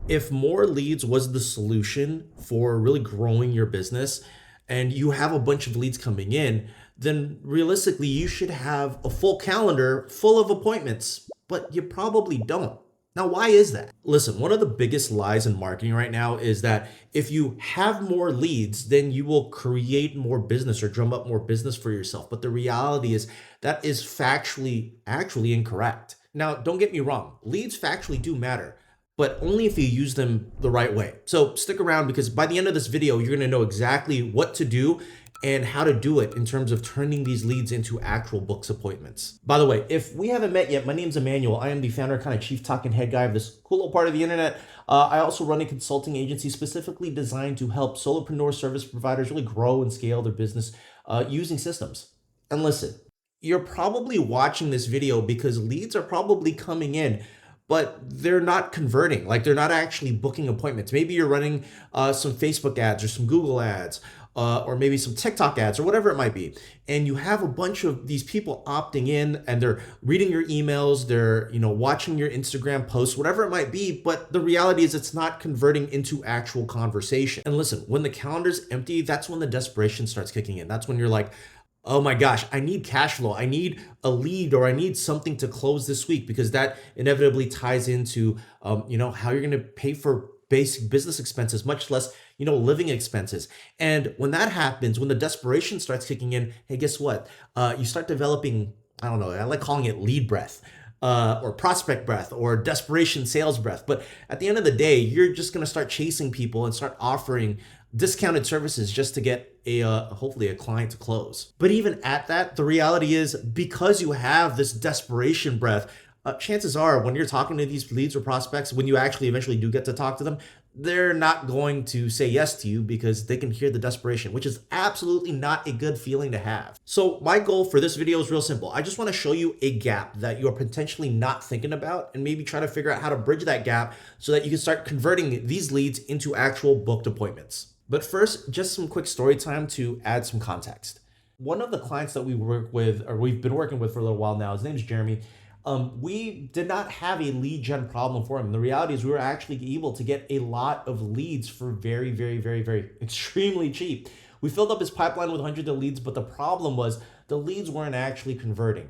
If more leads was the solution for really growing your business and you have a bunch of leads coming in, then realistically, you should have a full calendar full of appointments, but you probably don't. Now, why is that? Listen, one of the biggest lies in marketing right now is that if you have more leads, then you will create more business or drum up more business for yourself. But the reality is that is factually actually incorrect. Now, don't get me wrong, leads factually do matter, but only if you use them the right way. So stick around because by the end of this video, you're gonna know exactly what to do and how to do it in terms of turning these leads into actual books appointments. By the way, if we haven't met yet, my name's Emmanuel. I am the founder, kind of chief talking head guy of this cool little part of the internet. I also run a consulting agency specifically designed to help solopreneur service providers really grow and scale their business using systems. And listen, you're probably watching this video because leads are probably coming in, but they're not converting. Like they're not actually booking appointments. Maybe you're running some Facebook ads or some Google ads, or maybe some TikTok ads or whatever it might be. And you have a bunch of these people opting in and they're reading your emails, they're, watching your Instagram posts, whatever it might be. But the reality is it's not converting into actual conversation. And listen, when the calendar's empty, that's when the desperation starts kicking in. That's when you're like, oh my gosh, I need cash flow. I need a lead or I need something to close this week, because that inevitably ties into, how you're going to pay for basic business expenses, much less, living expenses. And when that happens, when the desperation starts kicking in, hey, guess what? You start developing, I don't know, I like calling it lead breath. Or prospect breath or desperation sales breath. But at the end of the day, you're just going to start chasing people and start offering discounted services just to get hopefully a client to close. But even at that, the reality is because you have this desperation breath, chances are when you're talking to these leads or prospects, when you actually eventually do get to talk to them, they're not going to say yes to you because they can hear the desperation, which is absolutely not a good feeling to have. So my goal for this video is real simple. I just want to show you a gap that you're potentially not thinking about and maybe try to figure out how to bridge that gap so that you can start converting these leads into actual booked appointments. But first, just some quick story time to add some context. One of the clients that we work with, or we've been working with for a little while now, his name is Jeremy. We did not have a lead gen problem for him. The reality is we were actually able to get a lot of leads for very, very, very, very extremely cheap. We filled up his pipeline with hundreds of leads, but the problem was the leads weren't actually converting.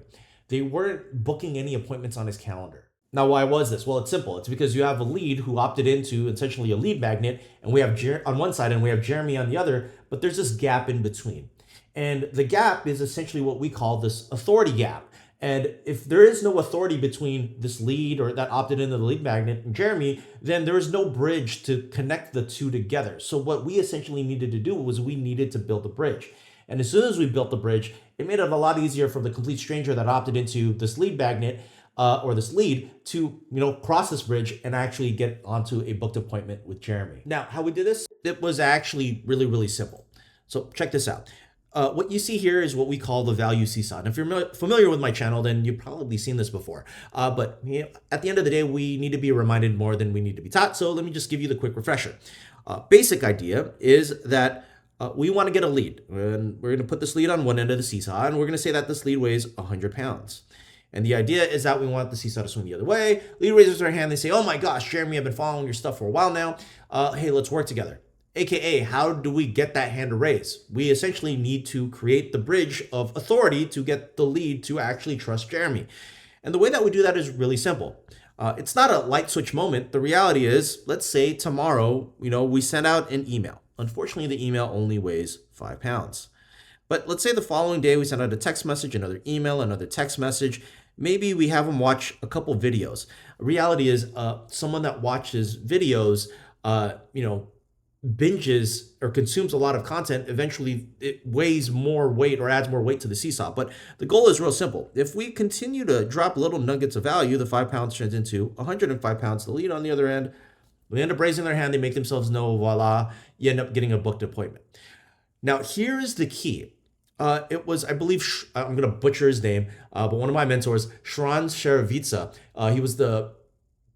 They weren't booking any appointments on his calendar. Now, why was this? Well, it's simple. It's because you have a lead who opted into essentially a lead magnet, and we have on one side and we have Jeremy on the other, but there's this gap in between. And the gap is essentially what we call this authority gap. And if there is no authority between this lead or that opted into the lead magnet and Jeremy, then there is no bridge to connect the two together. So what we essentially needed to do was we needed to build a bridge. And as soon as we built the bridge, it made it a lot easier for the complete stranger that opted into this lead magnet or this lead to, cross this bridge and actually get onto a booked appointment with Jeremy. Now, how we did this, it was actually really, really simple. So check this out. What you see here is what we call the value seesaw. And if you're familiar with my channel, then you've probably seen this before. But at the end of the day, we need to be reminded more than we need to be taught. So let me just give you the quick refresher. Basic idea is that we want to get a lead. And we're going to put this lead on one end of the seesaw. And we're going to say that this lead weighs 100 pounds. And the idea is that we want the seesaw to swing the other way. Lead raises their hand. They say, oh my gosh, Jeremy, I've been following your stuff for a while now. Hey, let's work together. AKA, how do we get that hand to raise? We essentially need to create the bridge of authority to get the lead to actually trust Jeremy. And the way that we do that is really simple. It's not a light switch moment. The reality is, let's say tomorrow, we send out an email. Unfortunately, the email only weighs 5 pounds. But let's say the following day we send out a text message, another email, another text message. Maybe we have them watch a couple videos. Reality is someone that watches videos, binges or consumes a lot of content, eventually it weighs more weight or adds more weight to the seesaw. But the goal is real simple. If we continue to drop little nuggets of value, the 5 pounds turns into 105 pounds. The lead on the other end, they end up raising their hand, they make themselves know, voila, you end up getting a booked appointment. Now, here is the key. It was, I believe, I'm going to butcher his name, but one of my mentors, Shran Sharavitsa, he was the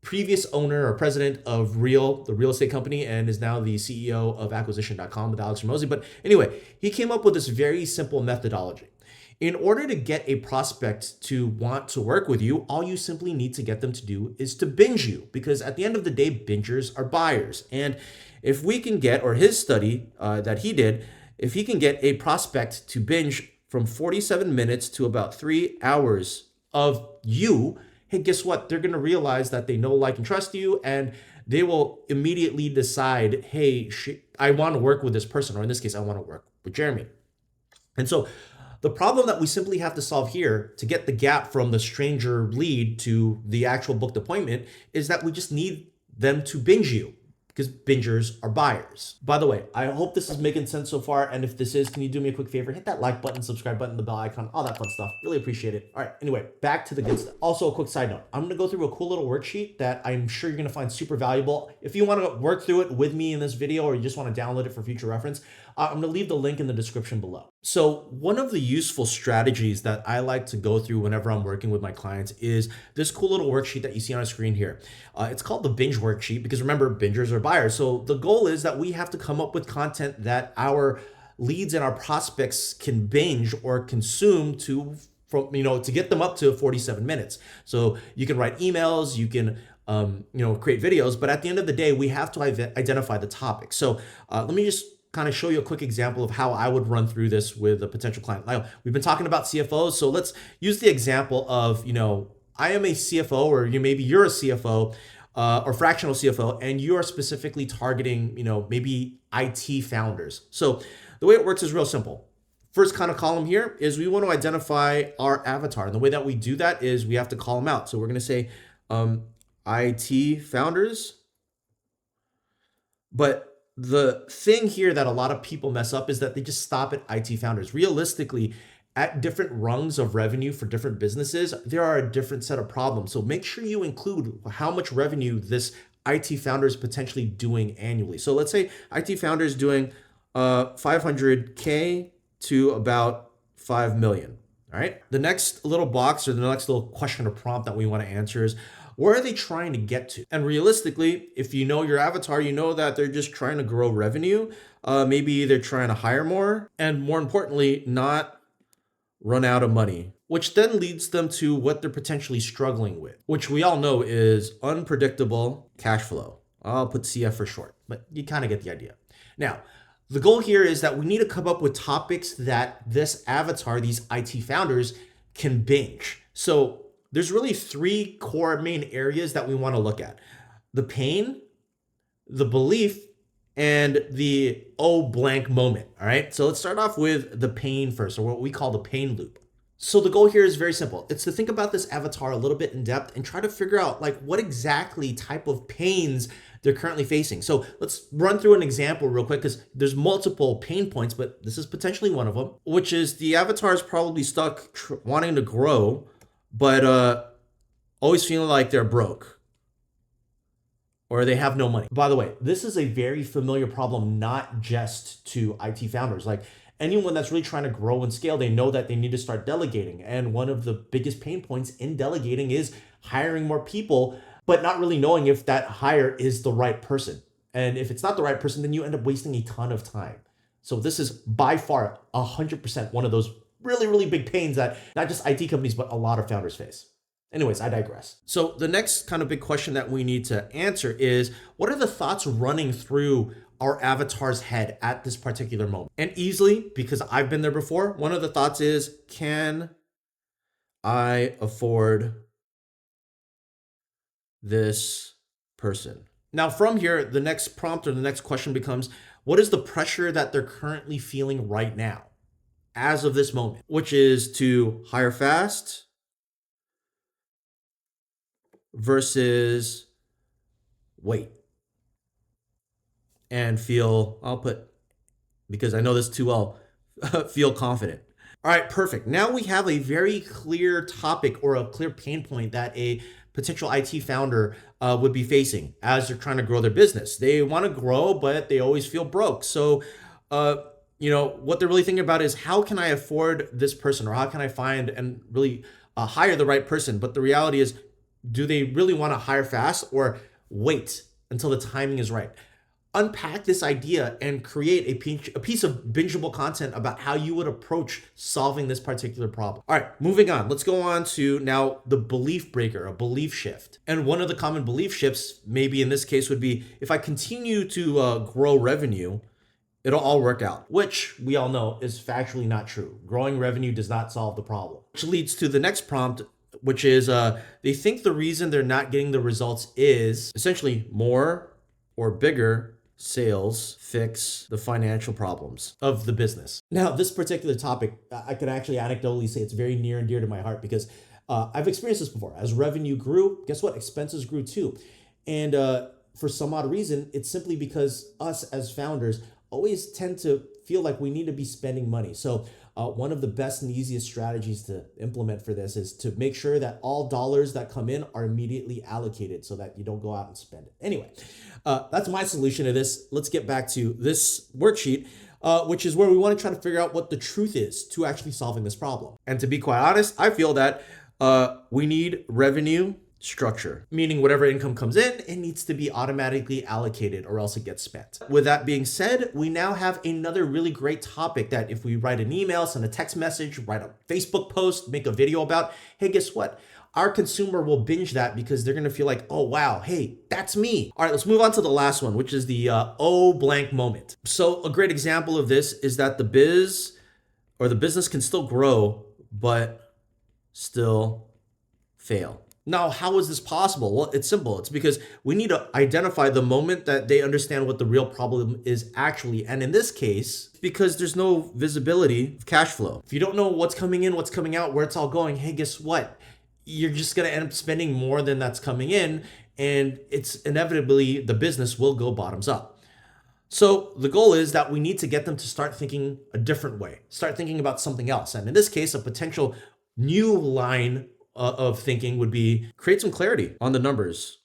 previous owner or president of Real, the real estate company, and is now the CEO of acquisition.com with Alex Ramosi. But anyway, he came up with this very simple methodology. In order to get a prospect to want to work with you, all you simply need to get them to do is to binge you, because at the end of the day, bingers are buyers. And if we can get, or his study that he did, if he can get a prospect to binge from 47 minutes to about 3 hours of you, hey, guess what? They're going to realize that they know, like, and trust you, and they will immediately decide, hey, I want to work with this person, or in this case, I want to work with Jeremy. And so the problem that we simply have to solve here to get the gap from the stranger lead to the actual booked appointment is that we just need them to binge you, because bingers are buyers. By the way, I hope this is making sense so far. And if this is, can you do me a quick favor? Hit that like button, subscribe button, the bell icon, all that fun stuff. Really appreciate it. All right, anyway, back to the good stuff. Also, a quick side note. I'm gonna go through a cool little worksheet that I'm sure you're gonna find super valuable. If you wanna work through it with me in this video, or you just wanna download it for future reference, I'm gonna leave the link in the description below. So one of the useful strategies that I like to go through whenever I'm working with my clients is this cool little worksheet that you see on a screen here. It's called the binge worksheet, because remember, bingers are buyers. So the goal is that we have to come up with content that our leads and our prospects can binge or consume to get them up to 47 minutes. So you can write emails, you can create videos, but at the end of the day, we have to identify the topic. So let me just kind of show you a quick example of how I would run through this with a potential client. Now, we've been talking about CFOs, so let's use the example of, I am a CFO, or maybe you're a CFO, or fractional CFO, and you are specifically targeting, maybe IT founders. So the way it works is real simple. First kind of column here is we want to identify our avatar. And the way that we do that is we have to call them out. So we're going to say IT founders. But the thing here that a lot of people mess up is that they just stop at IT founders. Realistically, at different rungs of revenue for different businesses, there are a different set of problems. So make sure you include how much revenue this IT founder is potentially doing annually. So let's say IT founder is doing 500K to about 5 million. All right. The next little box, or the next little question or prompt that we want to answer is, where are they trying to get to? And realistically, if you know your avatar, you know that they're just trying to grow revenue. Maybe they're trying to hire more, and more importantly, not run out of money, which then leads them to what they're potentially struggling with, which we all know is unpredictable cash flow. I'll put CF for short, but you kind of get the idea. Now, the goal here is that we need to come up with topics that this avatar, these IT founders, can binge. So there's really three core main areas that we want to look at: the pain, the belief, and the blank moment. All right. So let's start off with the pain first, or what we call the pain loop. So the goal here is very simple. It's to think about this avatar a little bit in depth and try to figure out what exactly type of pains they're currently facing. So let's run through an example real quick, because there's multiple pain points, but this is potentially one of them, which is the avatar is probably stuck wanting to grow, but always feeling like they're broke or they have no money. By the way, this is a very familiar problem, not just to IT founders. Like anyone that's really trying to grow and scale, they know that they need to start delegating. And one of the biggest pain points in delegating is hiring more people, but not really knowing if that hire is the right person. And if it's not the right person, then you end up wasting a ton of time. So this is by far 100% one of those really, really big pains that not just IT companies, but a lot of founders face. Anyways, I digress. So the next kind of big question that we need to answer is, what are the thoughts running through our avatar's head at this particular moment? And easily, because I've been there before, one of the thoughts is, can I afford this person? Now from here, the next prompt or the next question becomes, what is the pressure that they're currently feeling right now, as of this moment, which is to hire fast versus wait and feel, I'll put, because I know this too well, feel confident. All right, perfect. Now we have a very clear topic or a clear pain point that a potential IT founder would be facing as they're trying to grow their business. They want to grow, but they always feel broke. So, what they're really thinking about is, how can I afford this person, or how can I find and really hire the right person? But the reality is, do they really want to hire fast or wait until the timing is right? unpack this idea and create a piece of bingeable content about how you would approach solving this particular problem. All right, moving on. Let's go on to now the belief breaker, a belief shift. And one of the common belief shifts, maybe in this case, would be if I continue to grow revenue, it'll all work out, which we all know is factually not true. Growing revenue does not solve the problem. Which leads to the next prompt, which is they think the reason they're not getting the results is essentially more or bigger sales fix the financial problems of the business. Now, this particular topic, I can actually anecdotally say it's very near and dear to my heart because I've experienced this before. As revenue grew, guess what? Expenses grew too. And for some odd reason, it's simply because us as founders always tend to feel like we need to be spending money. So one of the best and easiest strategies to implement for this is to make sure that all dollars that come in are immediately allocated so that you don't go out and spend it. Anyway, that's my solution to this. Let's get back to this worksheet, which is where we want to try to figure out what the truth is to actually solving this problem. And to be quite honest, I feel that we need revenue structure, meaning whatever income comes in, it needs to be automatically allocated or else it gets spent. With that being said, we now have another really great topic that if we write an email, send a text message, write a Facebook post, make a video about, hey, guess what? Our consumer will binge that because they're going to feel like, oh, wow, hey, that's me. All right, let's move on to the last one, which is the oh blank moment. So a great example of this is that the business can still grow, but still fail. Now, how is this possible? Well, it's simple. It's because we need to identify the moment that they understand what the real problem is actually. And in this case, because there's no visibility of cash flow. If you don't know what's coming in, what's coming out, where it's all going, hey, guess what? You're just going to end up spending more than that's coming in. And it's inevitably the business will go bottoms up. So the goal is that we need to get them to start thinking a different way, start thinking about something else. And in this case, a potential new line of thinking would be create some clarity on the numbers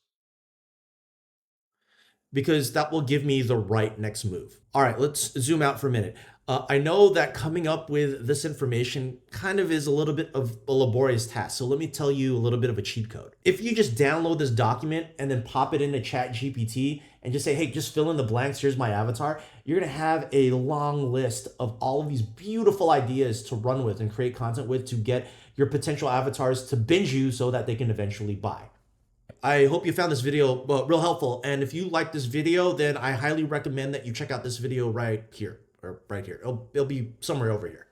because that will give me the right next move. All right, let's zoom out for a minute. I know that coming up with this information kind of is a little bit of a laborious task. So let me tell you a little bit of a cheat code. If you just download this document and then pop it into ChatGPT and just say, hey, just fill in the blanks, here's my avatar, you're gonna have a long list of all of these beautiful ideas to run with and create content with to get your potential avatars to binge you so that they can eventually buy. I hope you found this video real helpful. And if you like this video, then I highly recommend that you check out this video right here or right here. It'll be somewhere over here.